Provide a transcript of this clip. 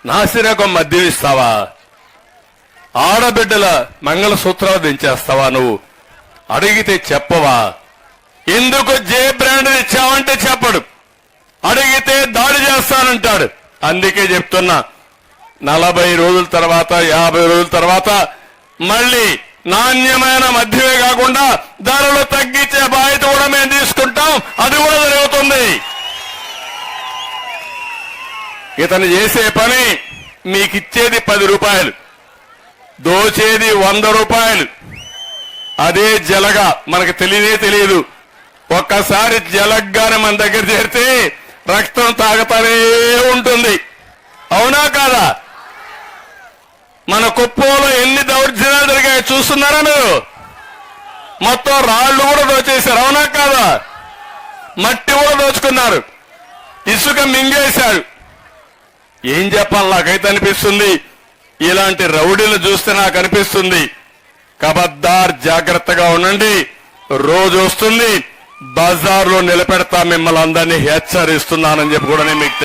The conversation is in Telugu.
నాసిరకం మద్యం ఇస్తావా? ఆడబిడ్డల మంగళసూత్రాలు దించేస్తావా? నువ్వు అడిగితే చెప్పవా? ఎందుకు జే బ్రాండ్ ఇచ్చావంటే చెప్పడు, అడిగితే దాడి చేస్తానంటాడు. అందుకే చెప్తున్నా, 40 రోజుల తర్వాత 50 రోజుల తర్వాత మళ్ళీ నాణ్యమైన మద్యమే కాకుండా ధరలు తగ్గించే బాధ్యత కూడా మేము తీసుకుంటాం. అది కూడా జరుగుతుంది. ఇతను చేసే పని మీకిచ్చేది 10 రూపాయలు, దోచేది 100 రూపాయలు. అదే జలగా మనకు తెలియదు. ఒక్కసారి జలగ్గానే మన దగ్గర చేరితే రక్తం తాగుతానే ఉంటుంది. అవునా కాదా? మన కుప్పంలో ఎన్ని దౌర్జన్యాలు జరిగాయో చూస్తున్నారా మీరు? మొత్తం రాళ్లు కూడా దోచేశారు. అవునా కాదా? మట్టి కూడా దోచుకున్నారు, ఇసుక మింగేశారు. ఏం చెప్పాలి? నాకైతే అనిపిస్తుంది, ఇలాంటి రౌడీలు చూస్తే నాకు అనిపిస్తుంది, కబద్దార్ జాగ్రత్తగా ఉండండి. రోజు వస్తుంది, బజార్లో నిలబెడతా, మిమ్మల్ని అందరినీ హెచ్చరిస్తున్నానని చెప్పి కూడా నేను మీకు